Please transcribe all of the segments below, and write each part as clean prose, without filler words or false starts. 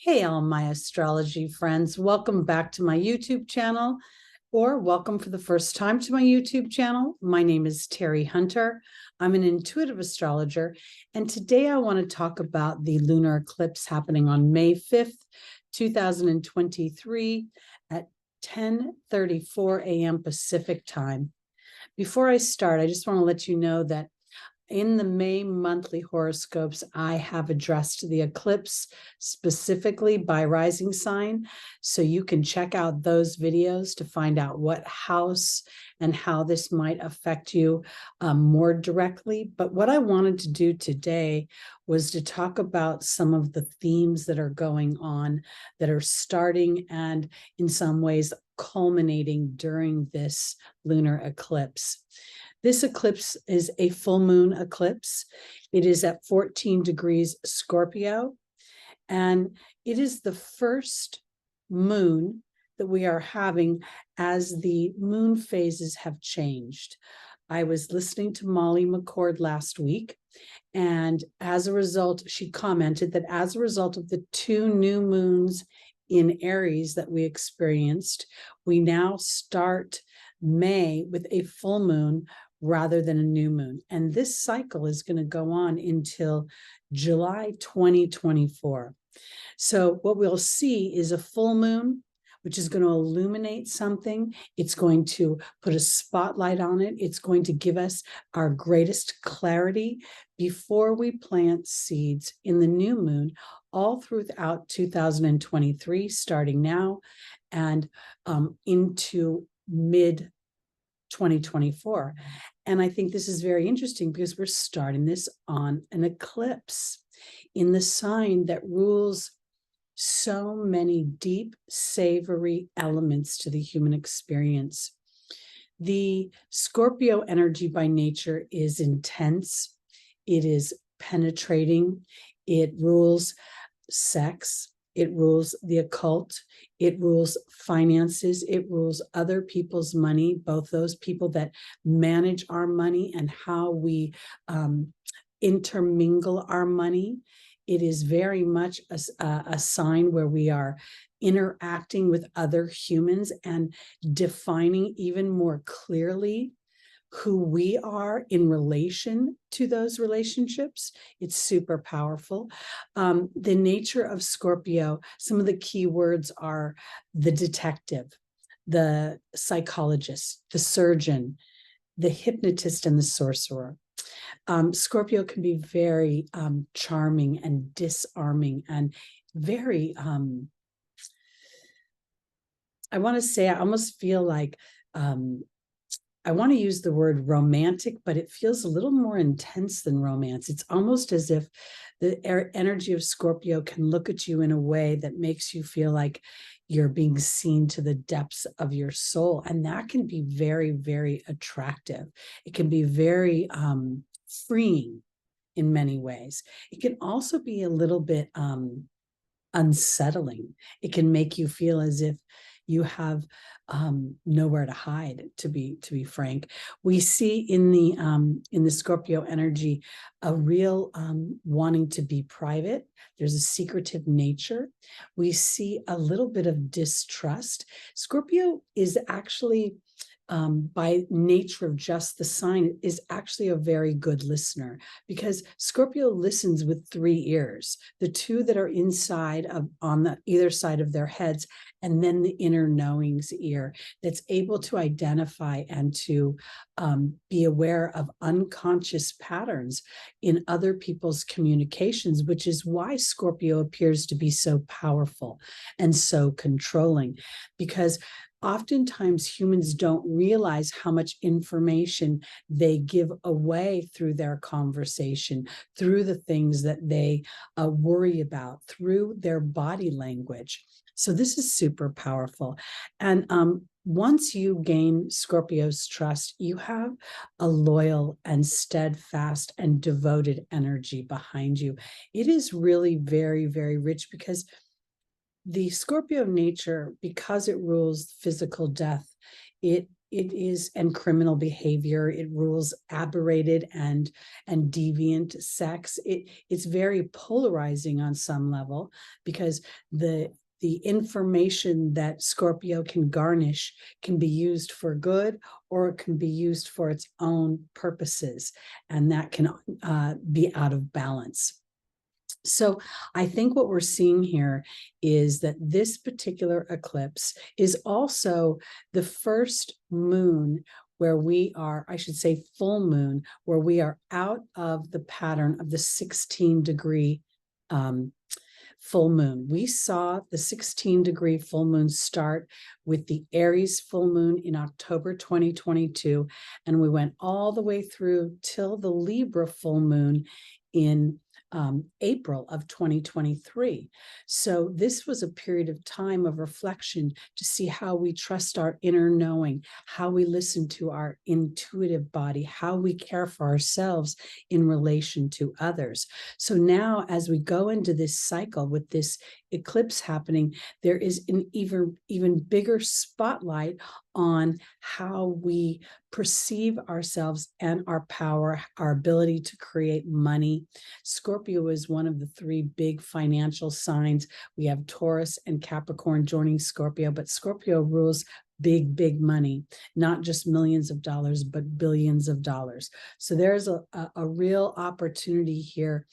Hey, all my astrology friends. Welcome back to my YouTube channel, or welcome for the first time to my YouTube channel. My name is Teri Hunter. I'm an intuitive astrologer, and today I want to talk about the lunar eclipse happening on May 5th, 2023 at 10:34 a.m. Pacific time. Before I start, I just want to let you know that in the May monthly horoscopes, I have addressed the eclipse specifically by rising sign. So you can check out those videos to find out what house and how this might affect you more directly. But what I wanted to do today was to talk about some of the themes that are going on, that are starting and in some ways culminating during this lunar eclipse. This eclipse is a full moon eclipse. It is at 14 degrees Scorpio, and it is the first moon that we are having as the moon phases have changed. I was listening to Molly McCord last week, and as a result, she commented that as a result of the two new moons in Aries that we experienced, we now start May with a full moon rather than a new moon. And this cycle is going to go on until July 2024. So what we'll see is a full moon, which is going to illuminate something. It's going to put a spotlight on it. It's going to give us our greatest clarity before we plant seeds in the new moon all throughout 2023, starting now and into mid 2024. And I think this is very interesting because we're starting this on an eclipse in the sign that rules so many deep, savory elements to the human experience. The Scorpio energy by nature is intense. It is penetrating. It rules sex. It rules the occult. It rules finances. It rules other people's money, both those people that manage our money and how we intermingle our money. It is very much a sign where we are interacting with other humans and defining even more clearly who we are in relation to those relationships. It's super powerful. The nature of Scorpio, some of the key words are the detective, the psychologist, the surgeon, the hypnotist, and the sorcerer. Scorpio can be very charming and disarming and very, I want to say, I almost feel like, I want to use the word romantic, but it feels a little more intense than romance. It's almost as if the energy of Scorpio can look at you in a way that makes you feel like you're being seen to the depths of your soul. And that can be very, very attractive. It can be very freeing in many ways. It can also be a little bit unsettling. It can make you feel as if you have nowhere to hide, to be frank. We see in the Scorpio energy a real wanting to be private. There's a secretive nature. We see a little bit of distrust. Scorpio is actually, by nature of just the sign, is actually a very good listener, because Scorpio listens with three ears, the two that are inside of on the either side of their heads, and then the inner knowings ear that's able to identify and to be aware of unconscious patterns in other people's communications, which is why Scorpio appears to be so powerful and so controlling, because oftentimes humans don't realize how much information they give away through their conversation, through the things that they worry about, through their body language. So this is super powerful. And once you gain Scorpio's trust, you have a loyal and steadfast and devoted energy behind you. It is really very, very rich, because the Scorpio nature, because it rules physical death, it is, and criminal behavior. It rules aberrated and deviant sex. It's very polarizing on some level, because the information that Scorpio can garnish can be used for good, or it can be used for its own purposes, and that can be out of balance. So I think what we're seeing here is that this particular eclipse is also the first moon where we are, I should say full moon, where we are out of the pattern of the 16-degree full moon. We saw the 16-degree full moon start with the Aries full moon in October 2022, and we went all the way through till the Libra full moon in April of 2023. So this was a period of time of reflection to see how we trust our inner knowing, how we listen to our intuitive body, how we care for ourselves in relation to others. So now, as we go into this cycle with this eclipse happening, there is an even bigger spotlight on how we perceive ourselves and our power, our ability to create money. Scorpio is one of the three big financial signs. We have Taurus and Capricorn joining Scorpio, but Scorpio rules big money, not just millions of dollars, but billions of dollars. So there's a real opportunity here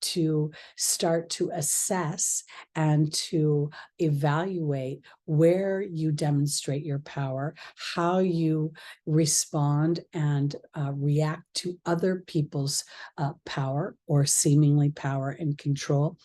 to start to assess and to evaluate where you demonstrate your power, how you respond and react to other people's power or seemingly power and control.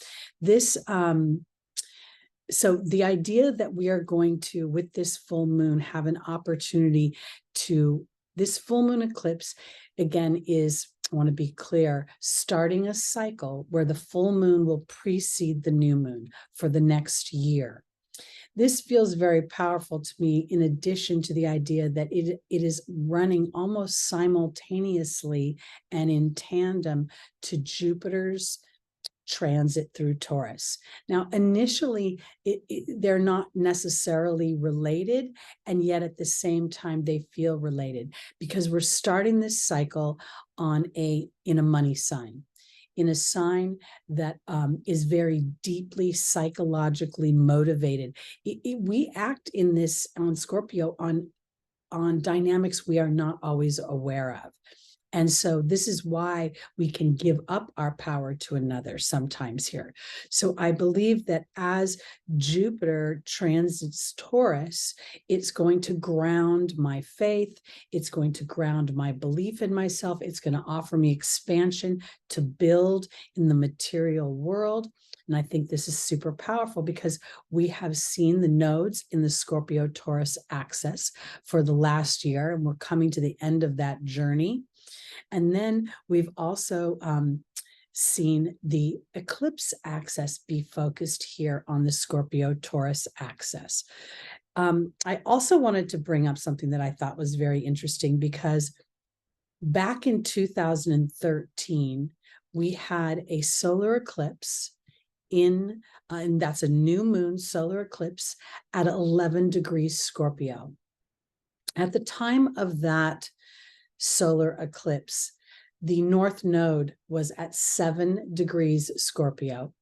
So the idea that we are going to, with this full moon, have an opportunity to, this full moon eclipse, again, is, I want to be clear, starting a cycle where the full moon will precede the new moon for the next year. This feels very powerful to me, in addition to the idea that it is running almost simultaneously and in tandem to Jupiter's transit through Taurus. Now, initially, they're not necessarily related, and yet at the same time, they feel related, because we're starting this cycle in a money sign, in a sign that is very deeply psychologically motivated. We act in this on Scorpio on dynamics we are not always aware of. And so this is why we can give up our power to another sometimes here. So I believe that as Jupiter transits Taurus, it's going to ground my faith. It's going to ground my belief in myself. It's going to offer me expansion to build in the material world. And I think this is super powerful, because we have seen the nodes in the Scorpio-Taurus axis for the last year, and we're coming to the end of that journey. And then we've also seen the eclipse axis be focused here on the Scorpio-Taurus axis. I also wanted to bring up something that I thought was very interesting, because back in 2013, we had a solar eclipse and that's a new moon solar eclipse at 11 degrees Scorpio. At the time of that solar eclipse, the North Node was at 7 degrees Scorpio.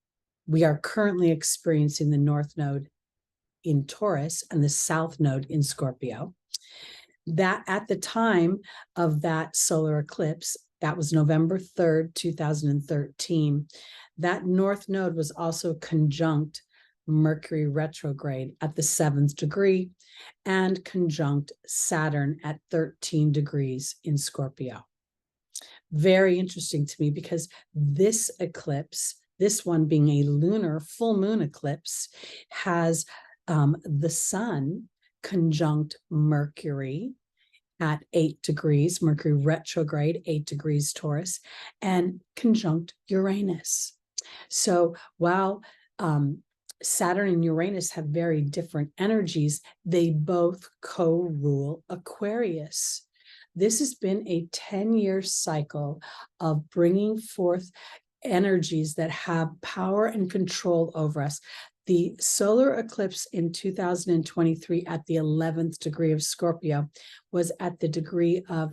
We are currently experiencing the North Node in Taurus and the South Node in Scorpio. That at the time of that solar eclipse, that was November 3rd, 2013, that North Node was also conjunct Mercury retrograde at the 7th degree and conjunct Saturn at 13 degrees in Scorpio. Very interesting to me, because this eclipse, this one being a lunar full moon eclipse, has the sun conjunct Mercury at 8 degrees, Mercury retrograde, 8 degrees Taurus, and conjunct Uranus. So while Saturn and Uranus have very different energies, they both co-rule Aquarius. This has been a 10-year cycle of bringing forth energies that have power and control over us. The solar eclipse in 2023 at the 11th degree of Scorpio was at the degree of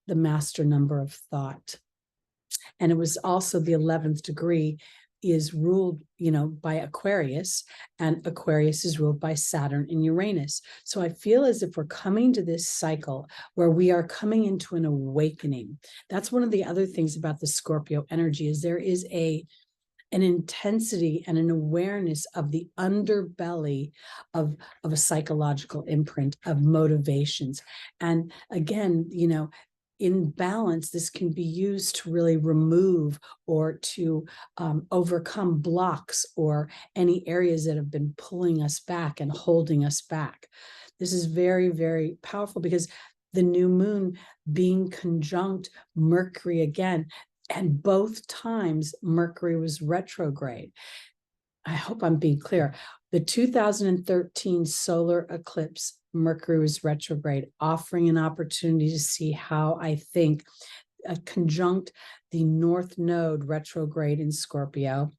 the master number of thought. And it was also the 11th degree is ruled, by Aquarius, and Aquarius is ruled by Saturn and Uranus. So I feel as if we're coming to this cycle where we are coming into an awakening. That's one of the other things about the Scorpio energy is there is an intensity and an awareness of the underbelly of a psychological imprint of motivations. And again, in balance, this can be used to really remove or to overcome blocks or any areas that have been pulling us back and holding us back. This is very, very powerful because the new moon being conjunct Mercury again, and both times Mercury was retrograde. I hope I'm being clear. The 2013 solar eclipse, Mercury was retrograde, offering an opportunity to see how I think conjunct the North Node retrograde in Scorpio.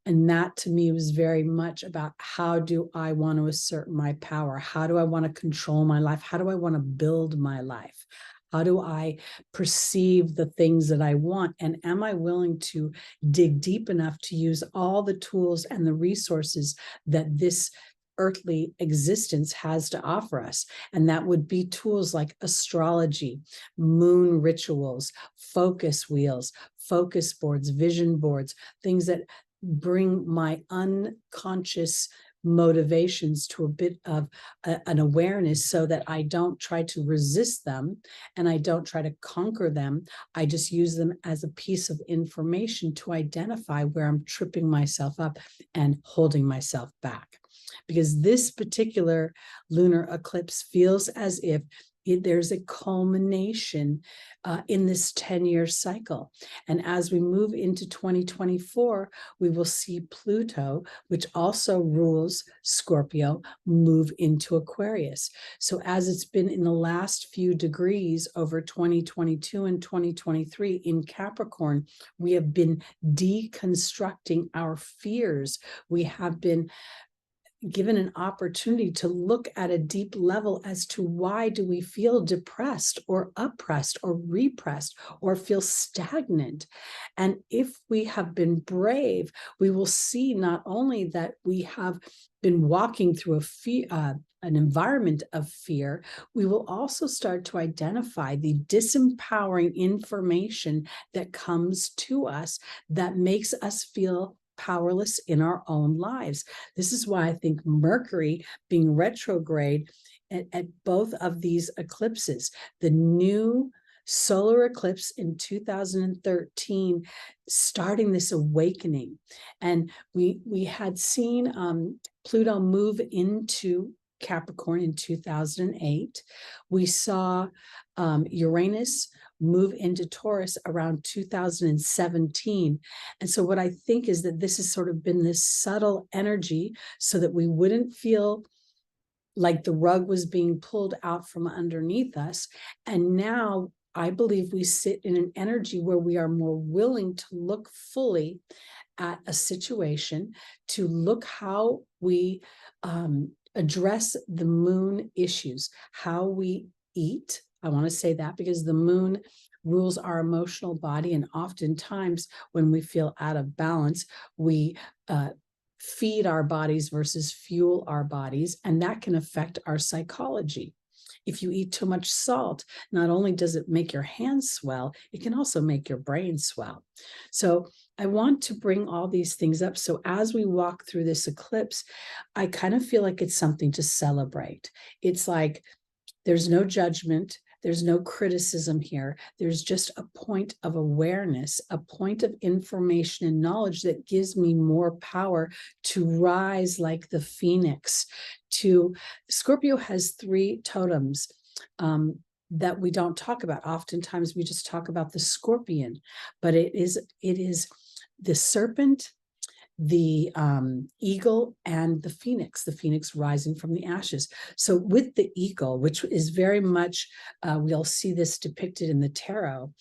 And that to me was very much about how do I want to assert my power? How do I want to control my life? How do I want to build my life? How do I perceive the things that I want? And am I willing to dig deep enough to use all the tools and the resources that this earthly existence has to offer us? And that would be tools like astrology, moon rituals, focus wheels, focus boards, vision boards, things that bring my unconscious motivations to a bit of an awareness so that I don't try to resist them and I don't try to conquer them. I just use them as a piece of information to identify where I'm tripping myself up and holding myself back. Because this particular lunar eclipse feels as if there's a culmination in this 10-year cycle. And as we move into 2024, we will see Pluto, which also rules Scorpio, move into Aquarius. So as it's been in the last few degrees over 2022 and 2023 in Capricorn, we have been deconstructing our fears. We have been given an opportunity to look at a deep level as to why do we feel depressed or oppressed or repressed or feel stagnant. And if we have been brave, we will see not only that we have been walking through an environment of fear, we will also start to identify the disempowering information that comes to us that makes us feel powerless in our own lives. This is why I think Mercury being retrograde at both of these eclipses, the new solar eclipse in 2013, starting this awakening. And we had seen Pluto move into Capricorn in 2008. We saw Uranus move into Taurus around 2017. And so what I think is that this has sort of been this subtle energy so that we wouldn't feel like the rug was being pulled out from underneath us. And now I believe we sit in an energy where we are more willing to look fully at a situation, to look how we address the moon issues, how we eat. I want to say that because the moon rules our emotional body. And oftentimes when we feel out of balance, we feed our bodies versus fuel our bodies. And that can affect our psychology. If you eat too much salt, not only does it make your hands swell, it can also make your brain swell. So I want to bring all these things up. So as we walk through this eclipse, I kind of feel like it's something to celebrate. It's like there's no judgment. There's no criticism here. There's just a point of awareness, a point of information and knowledge that gives me more power to rise like the phoenix. Scorpio has 3 totems that we don't talk about. Oftentimes we just talk about the scorpion, but it is the serpent, the eagle, and the phoenix rising from the ashes. So with the eagle, which is very much, we'll see this depicted in the tarot,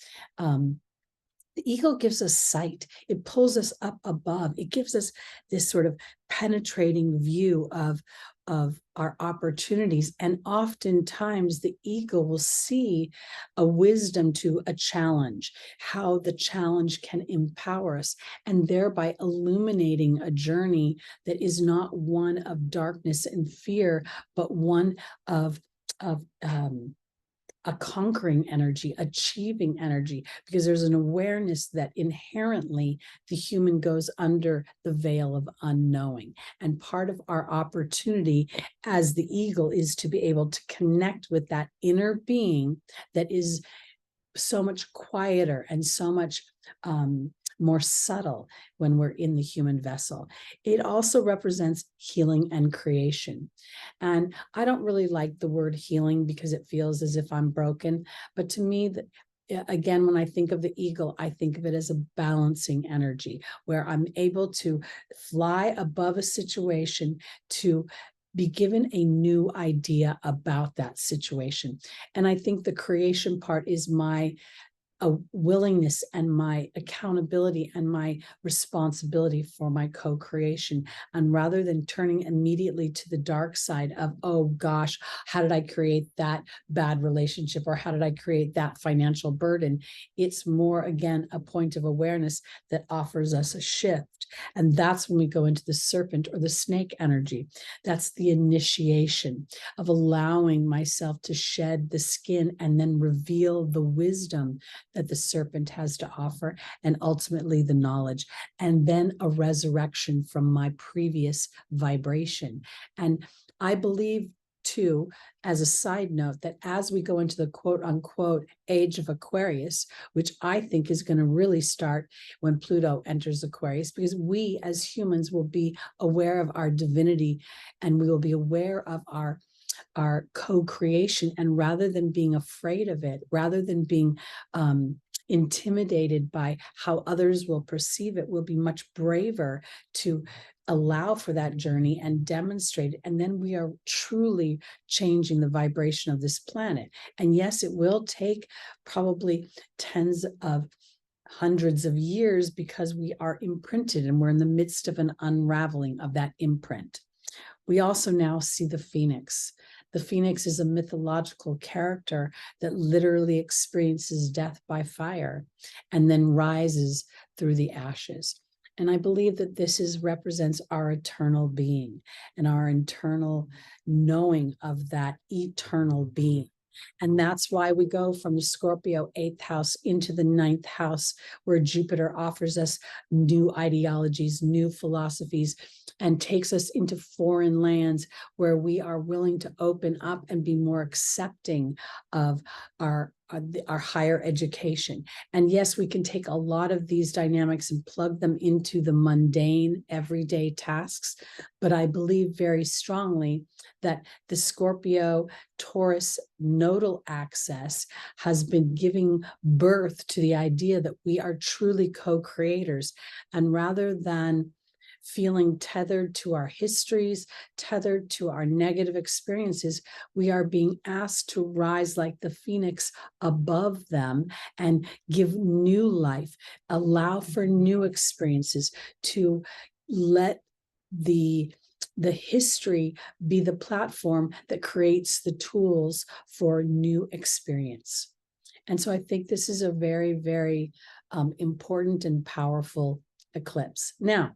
The eagle gives us sight. It pulls us up above. It gives us this sort of penetrating view of our opportunities. And oftentimes the eagle will see a wisdom to a challenge, how the challenge can empower us, and thereby illuminating a journey that is not one of darkness and fear, but one of a conquering energy, achieving energy, because there's an awareness that inherently the human goes under the veil of unknowing. And part of our opportunity as the eagle is to be able to connect with that inner being that is so much quieter and so much more subtle when we're in the human vessel. It also represents healing and creation. And I don't really like the word healing because it feels as if I'm broken. But to me, again, when I think of the eagle, I think of it as a balancing energy where I'm able to fly above a situation to be given a new idea about that situation. And I think the creation part is my a willingness and my accountability and my responsibility for my co-creation. And rather than turning immediately to the dark side of, oh gosh, how did I create that bad relationship? Or how did I create that financial burden? It's more, again, a point of awareness that offers us a shift. And that's when we go into the serpent or the snake energy. That's the initiation of allowing myself to shed the skin and then reveal the wisdom that the serpent has to offer, and ultimately the knowledge, and then a resurrection from my previous vibration. And I believe too, as a side note, that as we go into the quote unquote age of Aquarius, which I think is going to really start when Pluto enters Aquarius, because we as humans will be aware of our divinity and we will be aware of our co-creation. And rather than being afraid of it, rather than being intimidated by how others will perceive it, we'll be much braver to allow for that journey and demonstrate it. And then we are truly changing the vibration of this planet. And yes, it will take probably tens of hundreds of years because we are imprinted and we're in the midst of an unraveling of that imprint. We also now see the phoenix. The phoenix is a mythological character that literally experiences death by fire and then rises through the ashes. And I believe that this represents our eternal being and our internal knowing of that eternal being. And that's why we go from the Scorpio 8th house into the 9th house, where Jupiter offers us new ideologies, new philosophies, and takes us into foreign lands where we are willing to open up and be more accepting of our higher education. And yes, we can take a lot of these dynamics and plug them into the mundane, everyday tasks. But I believe very strongly that the Scorpio Taurus nodal axis has been giving birth to the idea that we are truly co-creators. And rather than feeling tethered to our histories, tethered to our negative experiences, we are being asked to rise like the phoenix above them and give new life, allow for new experiences, to let the history be the platform that creates the tools for new experience. And so I think this is a very, very important and powerful eclipse. Now,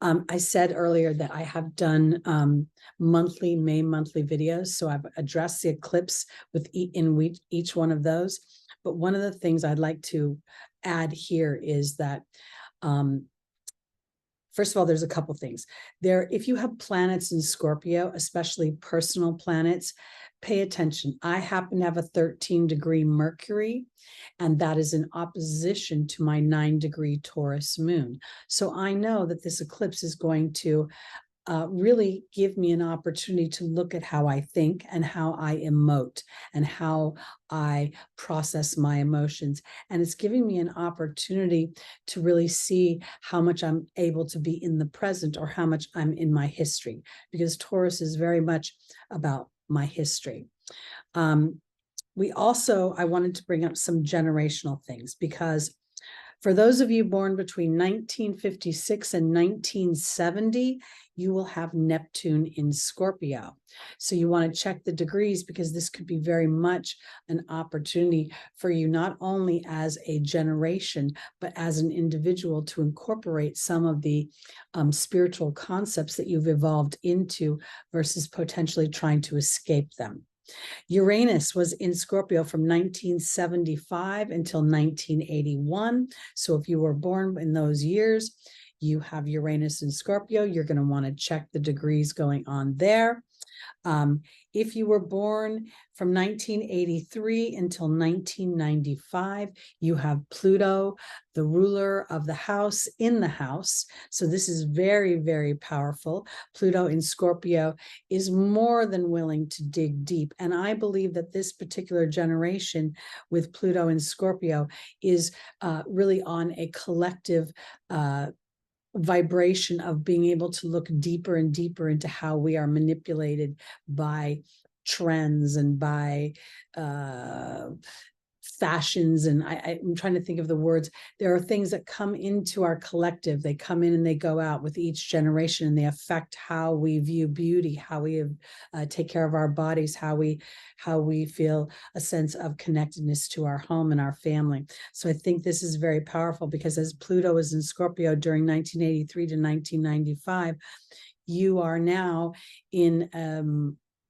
I said earlier that I have done May monthly videos. So I've addressed the eclipse in each one of those. But one of the things I'd like to add here is that, first of all, there's a couple things. If you have planets in Scorpio, especially personal planets, pay attention. I happen to have a 13-degree Mercury, and that is in opposition to my 9-degree Taurus moon. So I know that this eclipse is going to really give me an opportunity to look at how I think and how I emote and how I process my emotions. And it's giving me an opportunity to really see how much I'm able to be in the present or how much I'm in my history, because Taurus is very much about my history. I wanted to bring up some generational things, because for those of you born between 1956 and 1970, you will have Neptune in Scorpio. So you want to check the degrees, because this could be very much an opportunity for you, not only as a generation, but as an individual, to incorporate some of the spiritual concepts that you've evolved into versus potentially trying to escape them. Uranus was in Scorpio from 1975 until 1981. So if you were born in those years, you have Uranus in Scorpio. You're going to want to check the degrees going on there. If you were born from 1983 until 1995, you have Pluto, the ruler of the house, in the house. So this is very, very powerful. Pluto in Scorpio is more than willing to dig deep. And I believe that this particular generation with Pluto in Scorpio is really on a collective vibration of being able to look deeper and deeper into how we are manipulated by trends and by fashions. And I'm trying to think of the words. There are things that come into our collective. They come in and they go out with each generation, and they affect how we view beauty, how we take care of our bodies, how we feel a sense of connectedness to our home and our family. So I think this is very powerful, because as Pluto was in Scorpio during 1983 to 1995, you are now in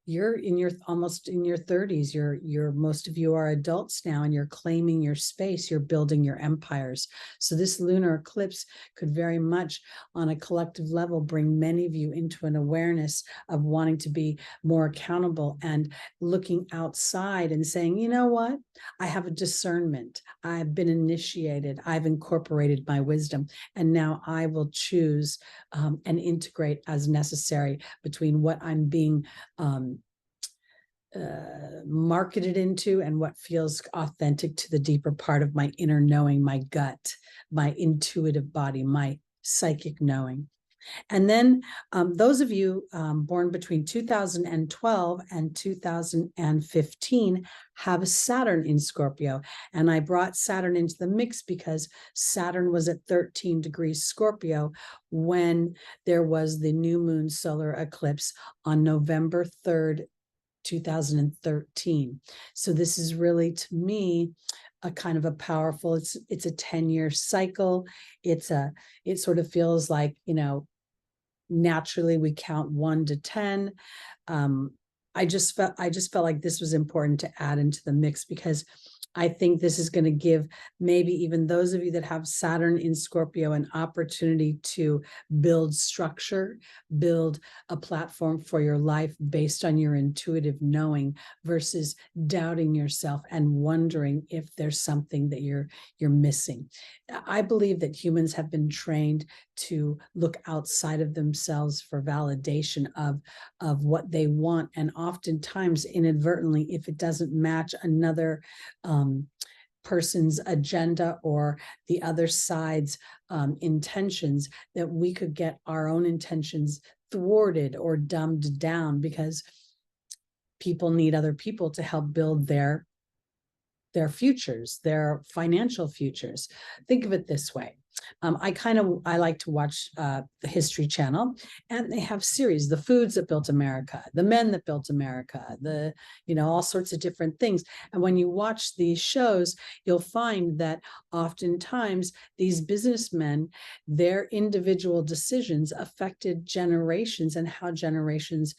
you're almost in your 30s. You're most of you are adults now, and you're claiming your space. You're building your empires. So this lunar eclipse could very much, on a collective level, bring many of you into an awareness of wanting to be more accountable and looking outside and saying, you know what? I have a discernment. I've been initiated. I've incorporated my wisdom, and now I will choose and integrate as necessary between what I'm being marketed into and what feels authentic to the deeper part of my inner knowing, my gut, my intuitive body, my psychic knowing. And then those of you born between 2012 and 2015 have Saturn in Scorpio. And I brought Saturn into the mix because Saturn was at 13 degrees Scorpio when there was the new moon solar eclipse on November 3rd, 2013. So this is really, to me, a kind of a powerful, it's a 10-year cycle. It sort of feels like, naturally we count 1 to 10. I just felt like this was important to add into the mix, because I think this is going to give maybe even those of you that have Saturn in Scorpio an opportunity to build structure, build a platform for your life based on your intuitive knowing, versus doubting yourself and wondering if there's something that you're missing. I believe that humans have been trained to look outside of themselves for validation of what they want, and oftentimes inadvertently, if it doesn't match another person's agenda or the other side's intentions, that we could get our own intentions thwarted or dumbed down, because people need other people to help build their futures, their financial futures. Think of it this way. I like to watch the History Channel, and they have series, the foods that built America, the men that built America, all sorts of different things. And when you watch these shows, you'll find that oftentimes these businessmen, their individual decisions affected generations, and how generations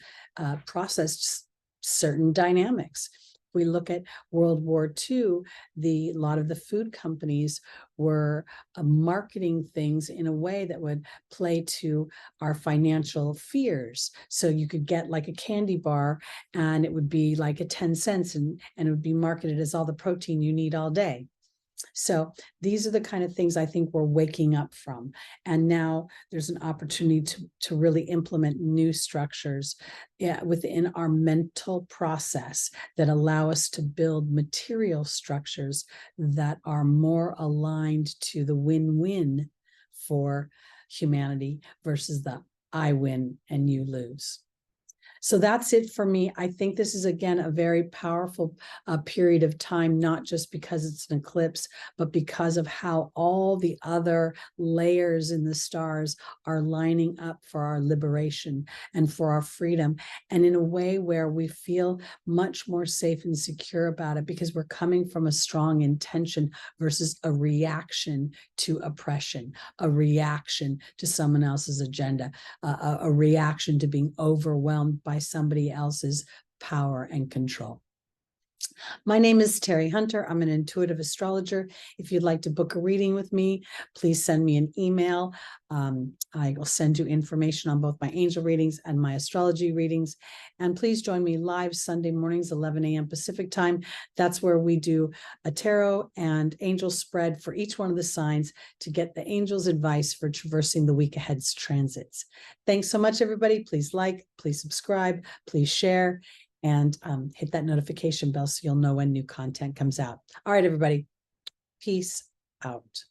processed certain dynamics. We look at World War II, a lot of the food companies were marketing things in a way that would play to our financial fears. So you could get like a candy bar, and it would be like a 10 cents, and it would be marketed as all the protein you need all day. So these are the kind of things I think we're waking up from. And now there's an opportunity to really implement new structures within our mental process that allow us to build material structures that are more aligned to the win-win for humanity versus the I win and you lose. So that's it for me. I think this is, again, a very powerful period of time, not just because it's an eclipse, but because of how all the other layers in the stars are lining up for our liberation and for our freedom, and in a way where we feel much more safe and secure about it, because we're coming from a strong intention versus a reaction to oppression, a reaction to someone else's agenda, a reaction to being overwhelmed by somebody else's power and control. My name is Teri Hunter. I'm an intuitive astrologer. If you'd like to book a reading with me, please send me an email. I will send you information on both my angel readings and my astrology readings. And please join me live Sunday mornings, 11 a.m. Pacific time. That's where we do a tarot and angel spread for each one of the signs to get the angel's advice for traversing the week ahead's transits. Thanks so much, everybody. Please like, please subscribe, please share, and hit that notification bell so you'll know when new content comes out. All right, everybody. Peace out.